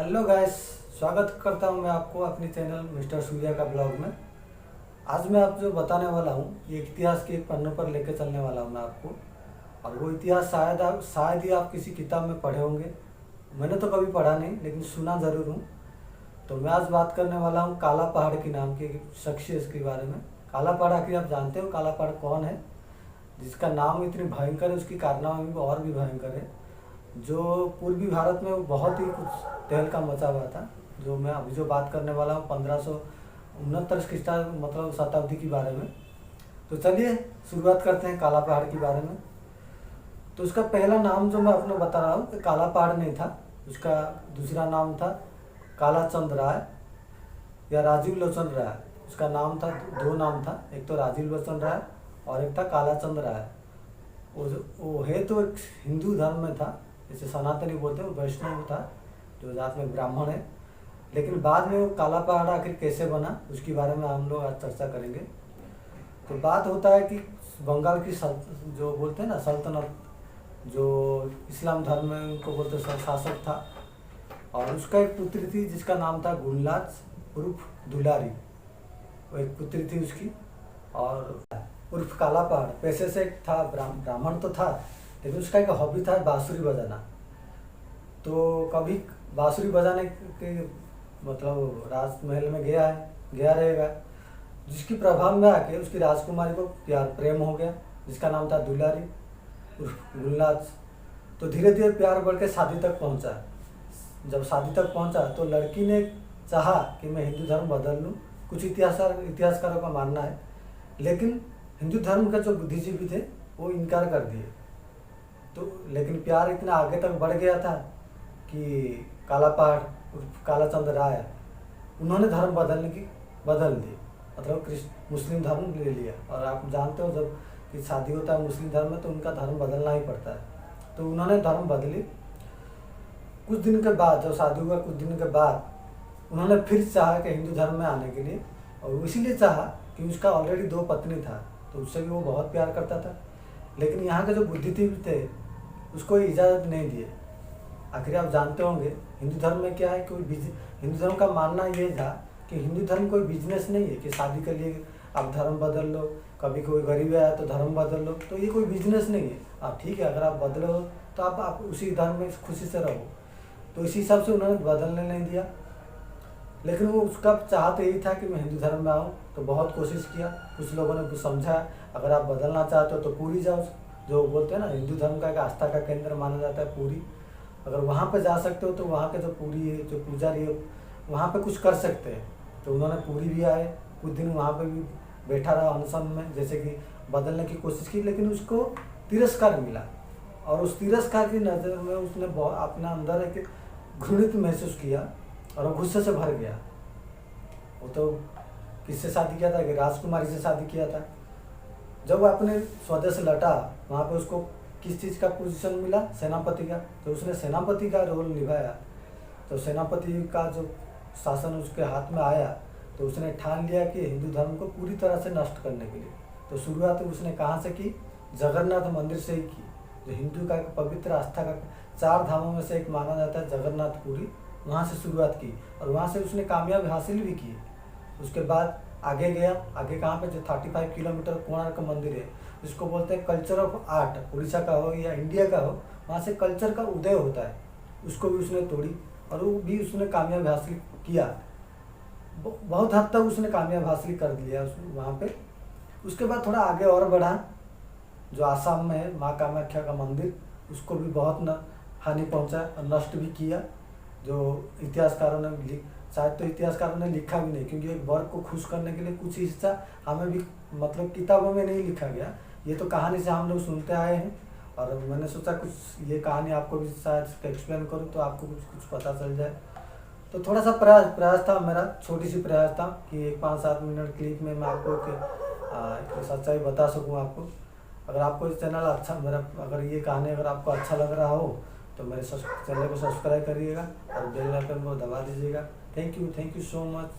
Hello guys, स्वागत करता हूं मैं आपको अपने चैनल मिस्टर सूर्या का ब्लॉग में। आज मैं आप जो बताने वाला हूं ये इतिहास के एक पन्नों पर लेकर चलने वाला हूं मैं आपको। और वो इतिहास शायद ही आप किसी किताब में पढ़े होंगे। मैंने तो कभी पढ़ा नहीं, लेकिन सुना ज़रूर हूँ। तो मैं आज बात करने वाला हूँ काला पहाड़ के नाम के शख्सियत के बारे में। काला पहाड़ आखिर आप जानते हो काला पहाड़ कौन है? जिसका नाम इतनी भयंकर है, उसकी कारनामा भी और भी भयंकर है। जो पूर्वी भारत में वो बहुत ही कुछ तहलका मचा हुआ था। जो मैं अभी जो बात करने वाला हूँ 1569 ख्रीष्टा मतलब शताब्दी के बारे में। तो चलिए शुरुआत करते हैं काला पहाड़ के बारे में। तो उसका पहला नाम जो मैं अपने बता रहा हूँ कि काला पहाड़ नहीं था। उसका दूसरा नाम था काला चंद राय या राजीव लोचन राय। उसका नाम था, दो नाम था, एक तो राजीव लोचन राय और एक था काला चंद राय। वो है तो एक हिंदू धर्म में था, जैसे सनातनी बोलते हैं, वो वैष्णव था जो जात में ब्राह्मण है। लेकिन बाद में वो काला पहाड़ आखिर कैसे बना उसके बारे में हम लोग आज चर्चा करेंगे। तो बात होता है कि बंगाल की जो बोलते हैं ना सल्तनत, जो इस्लाम धर्म में उनको बोलते शासक था। और उसका एक पुत्री थी जिसका नाम था गुलनाज उर्फ दुलारी। वो एक पुत्री थी उसकी, और उर्फ काला पहाड़। पैसे से एक था, ब्राह्मण तो था, लेकिन उसका एक हॉबी था बांसुरी बजाना। तो कभी बांसुरी बजाने के मतलब राजमहल में गया रहेगा, जिसके प्रभाव में आके उसकी राजकुमारी को प्रेम हो गया, जिसका नाम था दुलारी उर्फ गुलनाज। तो धीरे धीरे प्यार बढ़ के शादी तक पहुंचा। जब शादी तक पहुंचा तो लड़की ने चाहा कि मैं हिंदू धर्म बदल लूँ। कुछ इतिहासकारों का मानना है, लेकिन हिंदू धर्म का जो बुद्धिजीवी थे वो इनकार कर दिए। तो लेकिन प्यार इतना आगे तक बढ़ गया था कि काला पहाड़ काला चंद राय उन्होंने धर्म बदल दी, मतलब मुस्लिम धर्म ले लिया। और आप जानते हो जब कि शादी होता है मुस्लिम धर्म में तो उनका धर्म बदलना ही पड़ता है। तो उन्होंने धर्म बदली। कुछ दिन के बाद, जब शादी हुआ कुछ दिन के बाद, उन्होंने फिर चाहा कि हिंदू धर्म में आने के लिए। और इसीलिए चाहा कि उसका ऑलरेडी 2 पत्नी था, तो उससे भी वो बहुत प्यार करता था। लेकिन यहाँ के जो बुद्धिजीवी थे उसको इजाज़त नहीं दिए। आखिर आप जानते होंगे हिंदू धर्म में क्या है, हिंदू धर्म का मानना ये था कि हिंदू धर्म कोई बिजनेस नहीं है कि शादी के लिए आप धर्म बदल लो, कभी कोई गरीब आया तो धर्म बदल लो। तो ये कोई बिजनेस नहीं है। आप ठीक है, अगर आप बदलो तो आप उसी धर्म में खुशी से रहो। तो इसी हिसाब से उन्होंने बदलने नहीं दिया। लेकिन वो उसका चाहत यही था कि मैं हिंदू धर्म में आऊँ। तो बहुत कोशिश किया, कुछ लोगों ने कुछ समझा, अगर आप बदलना चाहते हो तो पूरी जाओ। जो बोलते हैं ना, हिंदू धर्म का एक आस्था का केंद्र माना जाता है पूरी। अगर वहाँ पे जा सकते हो तो वहाँ के जो पूरी है, जो पुजारी है, वहाँ पे कुछ कर सकते हैं। तो उन्होंने पूरी भी आए, कुछ दिन वहाँ पे भी बैठा रहा अनशन में, जैसे कि बदलने की कोशिश की, लेकिन उसको तिरस्कार मिला। और उस तिरस्कार की नज़र में उसने अपना अंदर एक घृणित महसूस किया और वो गुस्से से भर गया। वो तो किससे शादी किया था कि राजकुमारी से शादी किया था। जब वो अपने स्वदेश लौटा, वहाँ पे उसको किस चीज़ का पोजीशन मिला? सेनापति का। तो उसने सेनापति का रोल निभाया। तो सेनापति का जो शासन उसके हाथ में आया तो उसने ठान लिया कि हिंदू धर्म को पूरी तरह से नष्ट करने के लिए। तो शुरुआत उसने कहाँ से की? जगन्नाथ मंदिर से ही की, जो हिंदू का एक पवित्र आस्था का 4 धामों में से एक माना जाता है जगन्नाथपुरी। वहाँ से शुरुआत की और वहाँ से उसने कामयाबी हासिल भी की। उसके बाद आगे गया। आगे कहाँ पे? जो 35 किलोमीटर कोणार्क मंदिर है, जिसको बोलते हैं कल्चर ऑफ आर्ट, उड़ीसा का हो या इंडिया का हो, वहाँ से कल्चर का उदय होता है। उसको भी उसने तोड़ी और वो भी उसने कामयाबी हासिल किया। बहुत हद तक उसने कामयाबी हासिल कर लिया वहाँ पे। उसके बाद थोड़ा आगे और बढ़ा, जो आसाम में है माँ कामाख्या का मंदिर, उसको भी बहुत हानि पहुँचा और नष्ट भी किया। जो इतिहासकारों ने शायद तो इतिहासकारों ने लिखा भी नहीं, क्योंकि एक वर्ग को खुश करने के लिए कुछ हिस्सा हमें भी मतलब किताबों में नहीं लिखा गया। ये तो कहानी से हम लोग सुनते आए हैं। और मैंने सोचा कुछ ये कहानी आपको भी शायद एक्सप्लेन करूँ तो आपको कुछ पता चल जाए। तो थोड़ा सा प्रयास था मेरा, छोटी सी प्रयास था कि एक 5-7 मिनट क्लिप में मैं आपको एक सच्चाई बता सकूँ आपको। अगर आपको इस चैनल अच्छा अगर ये कहानी अगर आपको अच्छा लग रहा हो तो मेरे चैनल को सब्सक्राइब करिएगा और बेल आइकन को दबा दीजिएगा। Thank you so much.